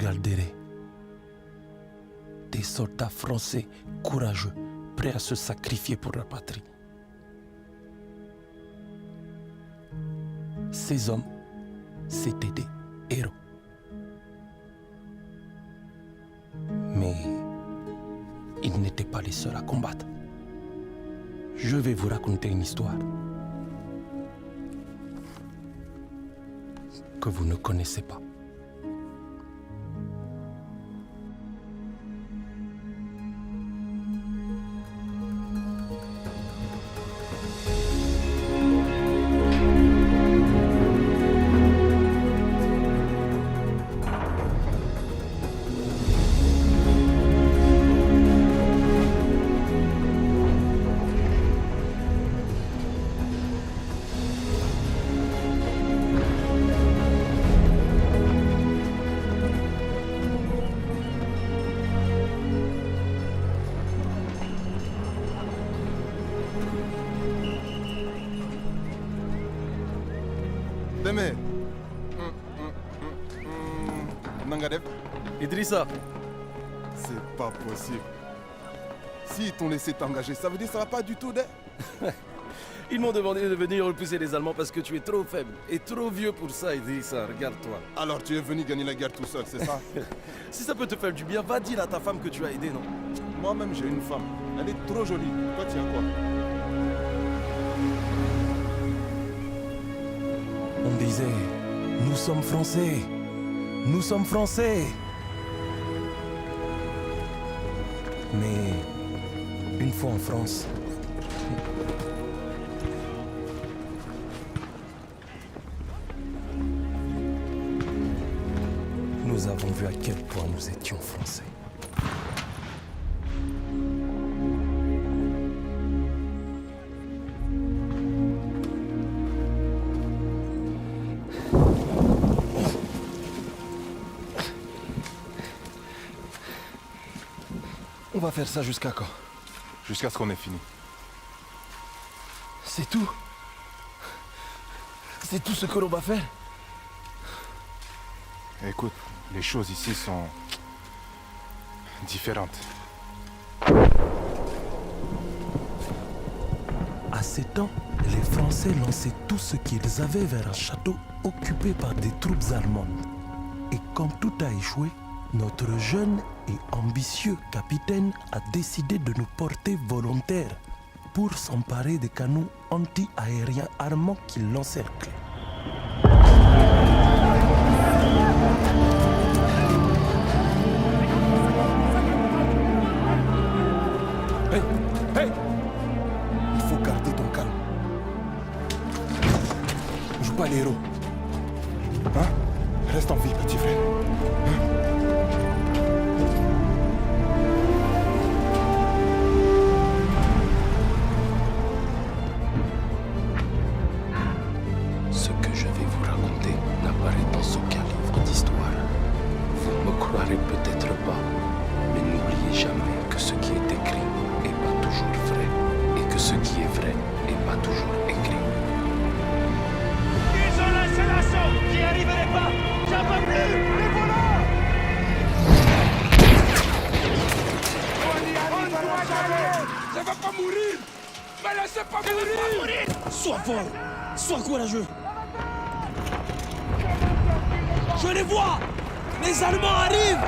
regarderai des soldats français courageux, prêts à se sacrifier pour leur patrie. Ces hommes, c'étaient des héros. Mais ils n'étaient pas les seuls à combattre. Je vais vous raconter une histoire que vous ne connaissez pas. Deme. Nangadev. Idrissa. C'est pas possible. S'ils t'ont laissé t'engager, ça veut dire que ça va pas du tout, de... Ils m'ont demandé de venir repousser les Allemands parce que tu es trop faible et trop vieux pour ça, Idrissa. Regarde-toi. Alors tu es venu gagner la guerre tout seul, c'est ça? Si ça peut te faire du bien, va dire à ta femme que tu as aidé, non? Moi-même, j'ai une femme. Elle est trop jolie. Toi, tu as quoi? On disait, nous sommes Français, nous sommes Français. Mais une fois en France, nous avons vu à quel point nous étions Français. On va faire ça jusqu'à quand? Jusqu'à ce qu'on ait fini. C'est tout? C'est tout ce que l'on va faire? Écoute, les choses ici sont... différentes. À ces temps, les Français lançaient tout ce qu'ils avaient vers un château occupé par des troupes allemandes. Et quand tout a échoué, notre jeune et ambitieux capitaine a décidé de nous porter volontaires pour s'emparer des canons anti-aériens armants qui l'encerclaient. Hey, hey! Il faut garder ton calme. Joue pas les héros. Hein? Reste en vie, petit frère. Hein? Ce que je vais vous raconter n'apparaît dans aucun livre d'histoire. Vous ne me croirez peut-être pas, mais n'oubliez jamais que ce qui est écrit n'est pas toujours vrai, et que ce qui est vrai n'est pas toujours écrit. Ils ont lancé l'assaut! J'y arriverai pas! J'en peux plus! Les voilà! On y doit y aller! Je veux pas mourir! Me laissez pas mourir! Sois fort, sois courageux. Je les vois! Les Allemands arrivent!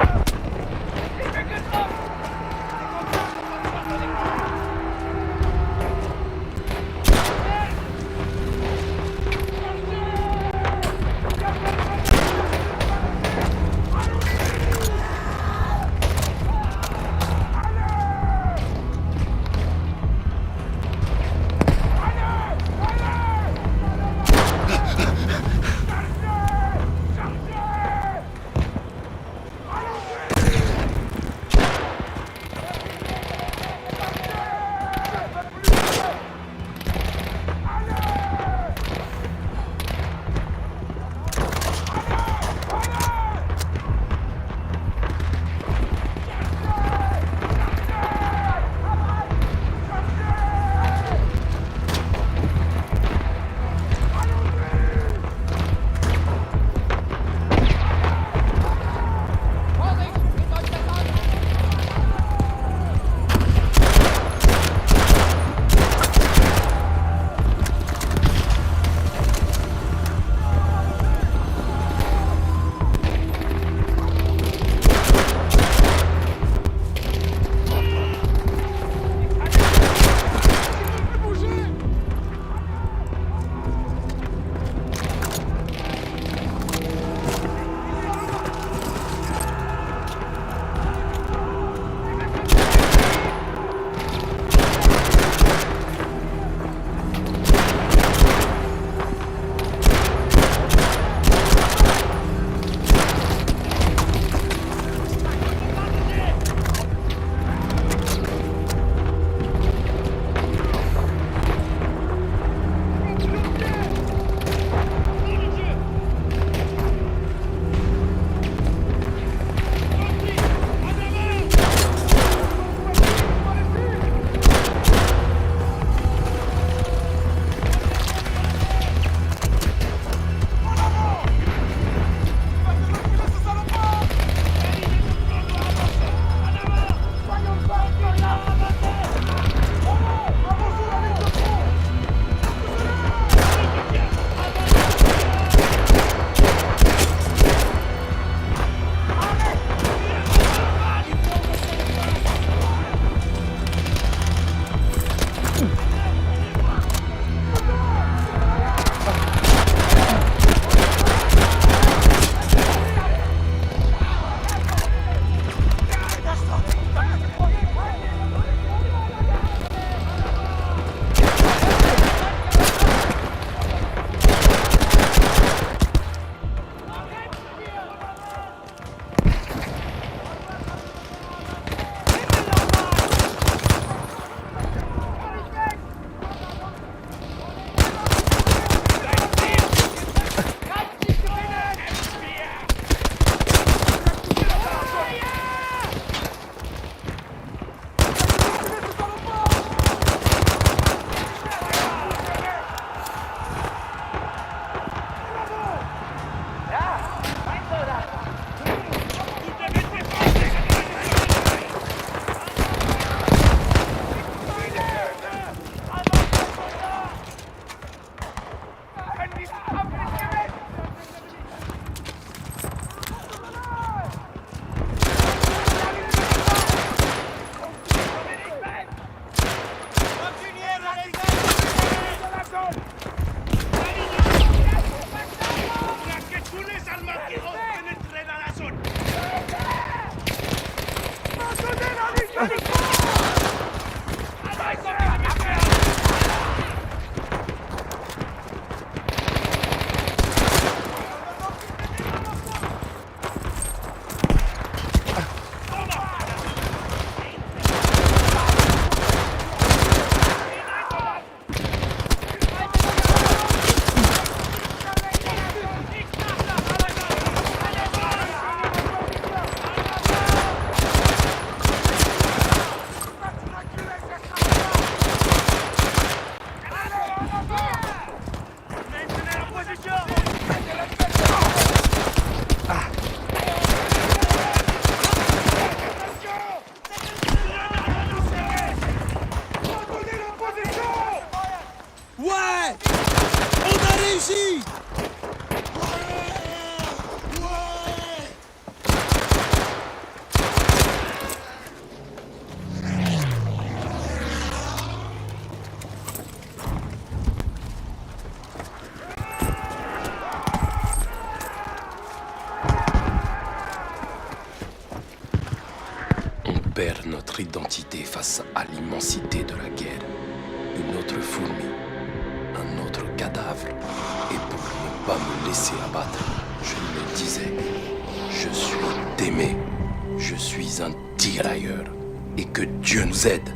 ici! On perd notre identité face à l'immensité de la guerre. Une autre fourmi, un autre cadavre. Et pour ne pas me laisser abattre, je me disais, je suis aimé, je suis un tirailleur, et que Dieu nous aide.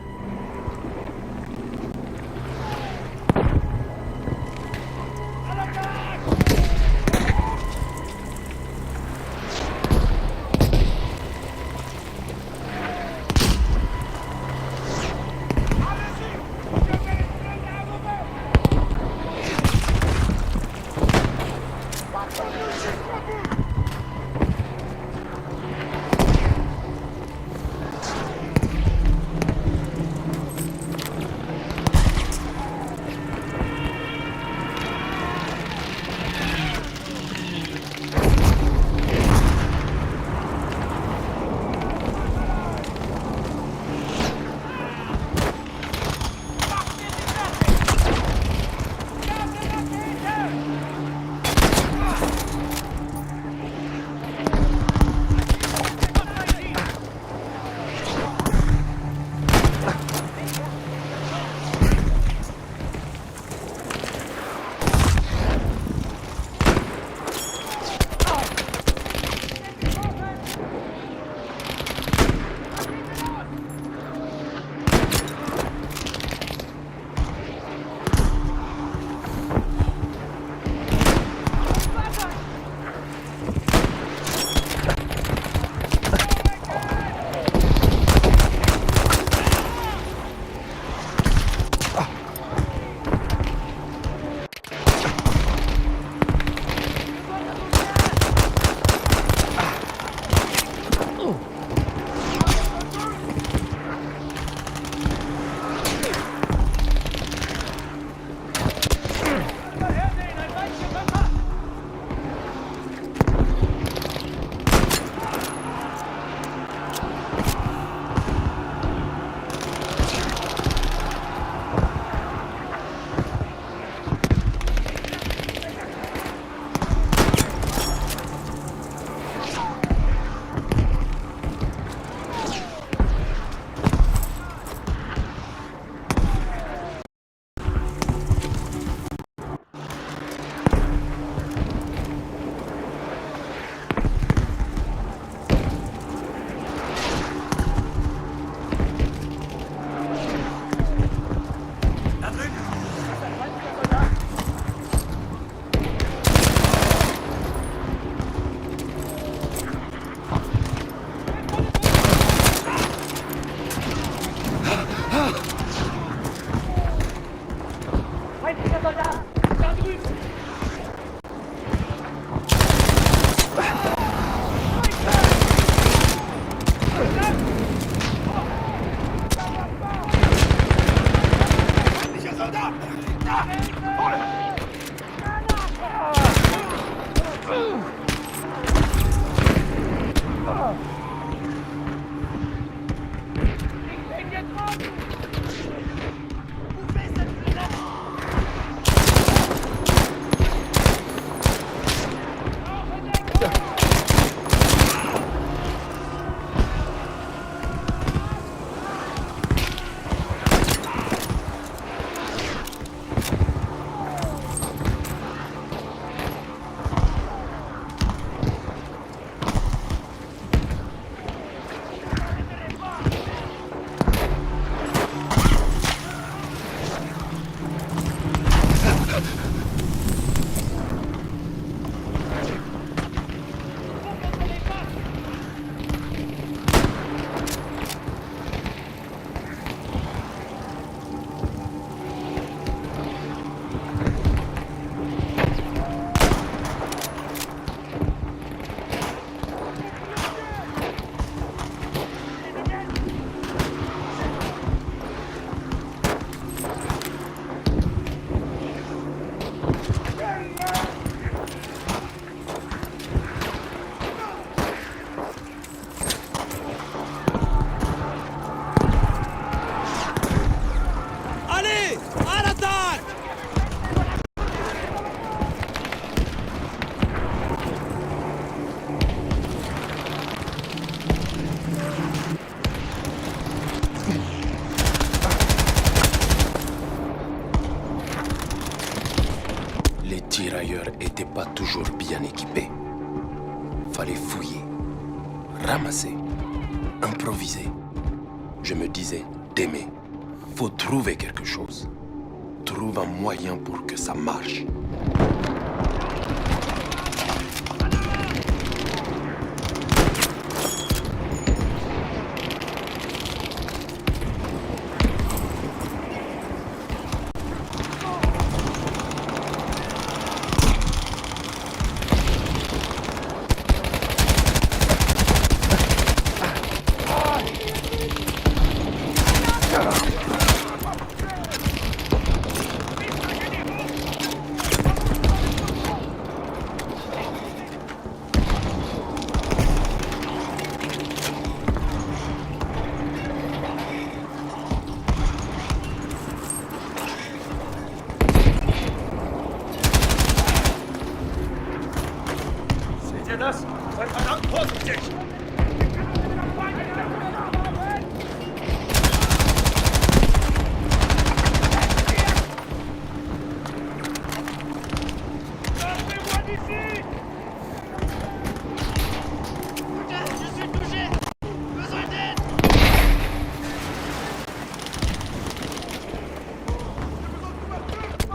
tirailleurs n'étaient pas toujours bien équipés. Fallait fouiller, ramasser, improviser. Je me disais, Démé, faut trouver quelque chose. Trouve un moyen pour que ça marche.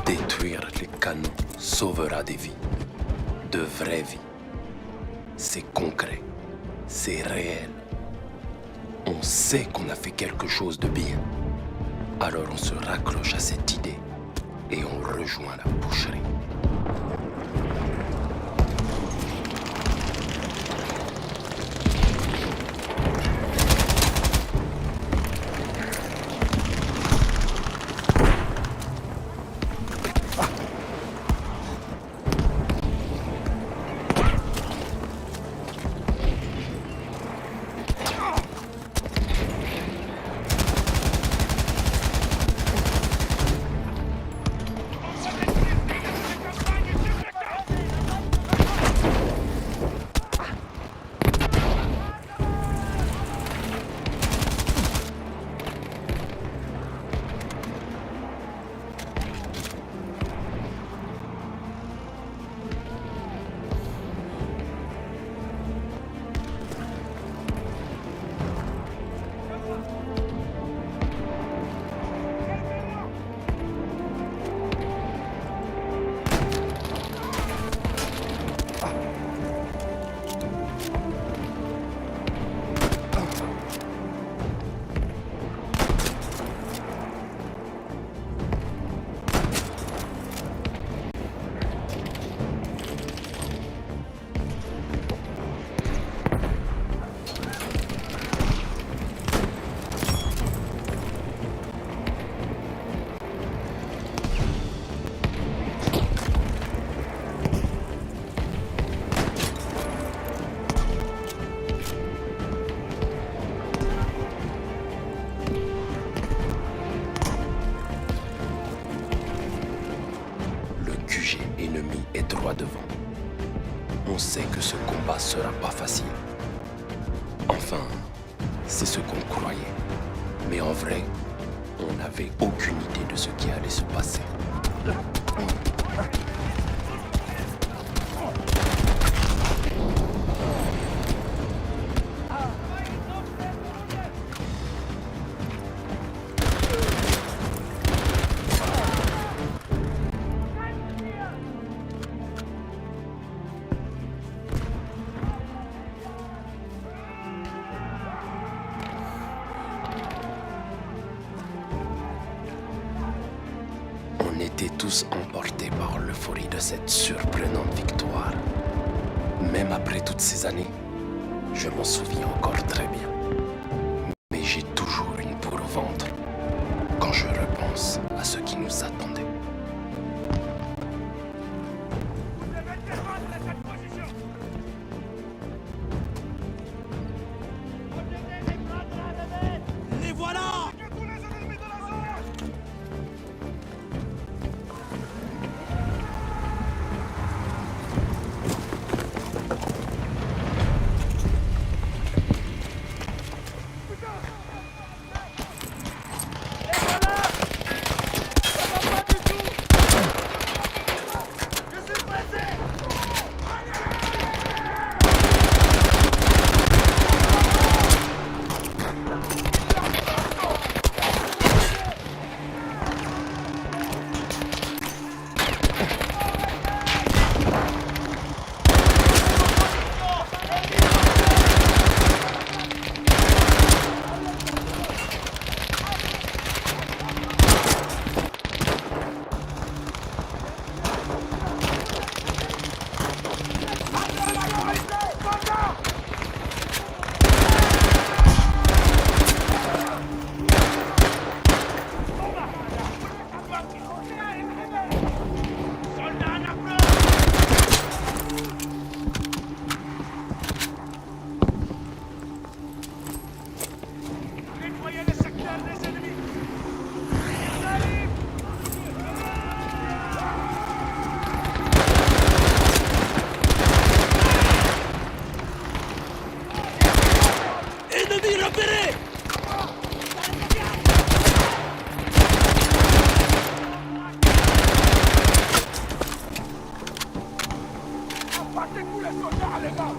Détruire les canons sauvera des vies, de vraies vies. C'est concret, c'est réel. On sait qu'on a fait quelque chose de bien. Alors on se raccroche à cette idée et on rejoint la boucherie. Ennemi est droit devant. On sait que ce combat sera pas facile. Enfin, c'est ce qu'on croyait. Mais en vrai, on n'avait aucune idée de ce qui allait se passer. On était tous emportés par l'euphorie de cette surprenante victoire. Même après toutes ces années, je m'en souviens encore très bien. Mais j'ai toujours une boule au ventre quand je repense à ce qui nous attendait. Les voilà! Ennemi repéré! Battez-vous les soldats, les gars!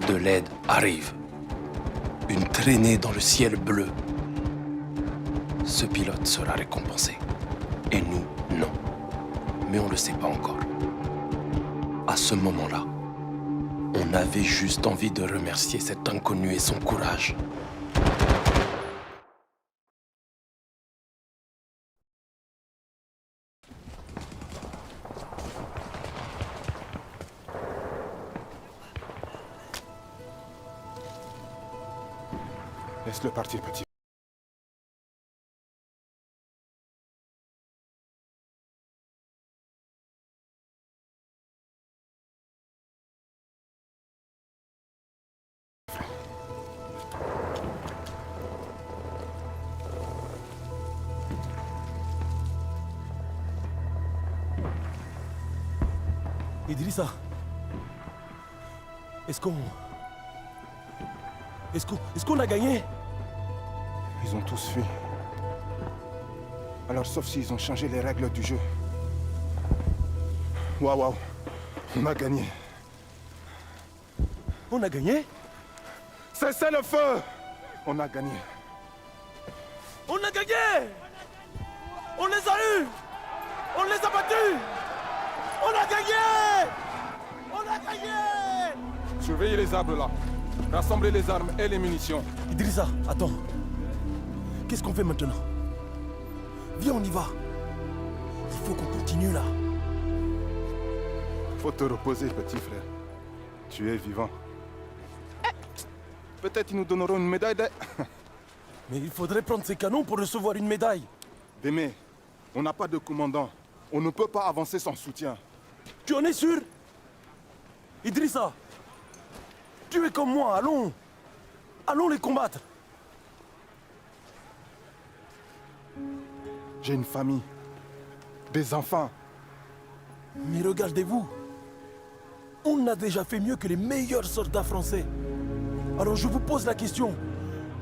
De l'aide arrive. Une traînée dans le ciel bleu. Ce pilote sera récompensé. Et nous, non. Mais on ne le sait pas encore. À ce moment-là, on avait juste envie de remercier cet inconnu et son courage. Laisse-le partir, petit. Idrissa, est-ce qu'on a gagné? Ils ont tous fui. Alors sauf s'ils ont changé les règles du jeu. Waouh, on a gagné. On a gagné? Cessez le feu! On a gagné. On a gagné! On les a eus! On les a battus! On a gagné! On a gagné! Surveillez les arbres là. Rassemblez les armes et les munitions. Idrissa, attends. Qu'est-ce qu'on fait maintenant? Viens, on y va. Il faut qu'on continue là. Faut te reposer, petit frère. Tu es vivant. Peut-être ils nous donneront une médaille de... Mais il faudrait prendre ces canons pour recevoir une médaille. Démé, on n'a pas de commandant. On ne peut pas avancer sans soutien. Tu en es sûr? Idrissa, tu es comme moi, allons. Allons les combattre. J'ai une famille. Des enfants. Mais regardez-vous. On a déjà fait mieux que les meilleurs soldats français. Alors je vous pose la question.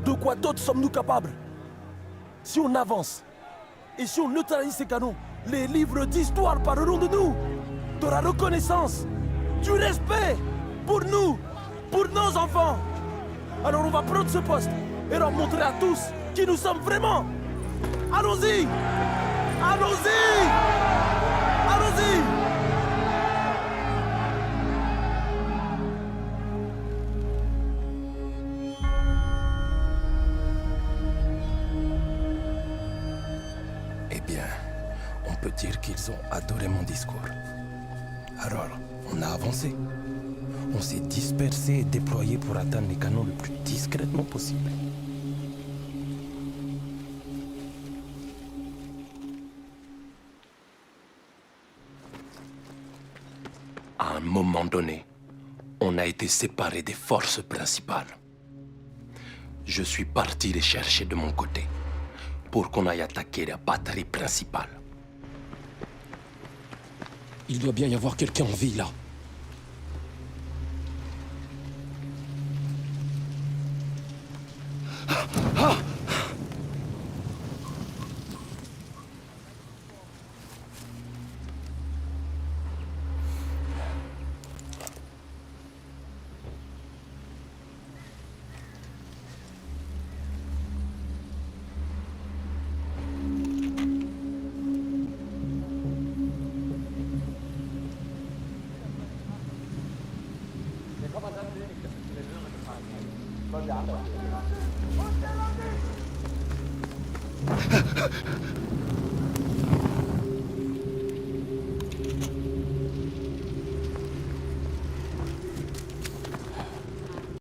De quoi d'autre sommes-nous capables? Si on avance, et si on neutralise ces canons, les livres d'histoire parleront de nous. De la reconnaissance, du respect pour nous, pour nos enfants. Alors on va prendre ce poste et leur montrer à tous qui nous sommes vraiment. Allons-y! Allons-y! Allons-y! Eh bien, on peut dire qu'ils ont adoré mon discours. Alors, on a avancé. On s'est dispersé et déployé pour atteindre les canons le plus discrètement possible. À un moment donné, on a été séparés des forces principales. Je suis parti les chercher de mon côté pour qu'on aille attaquer la batterie principale. Il doit bien y avoir quelqu'un en vie là.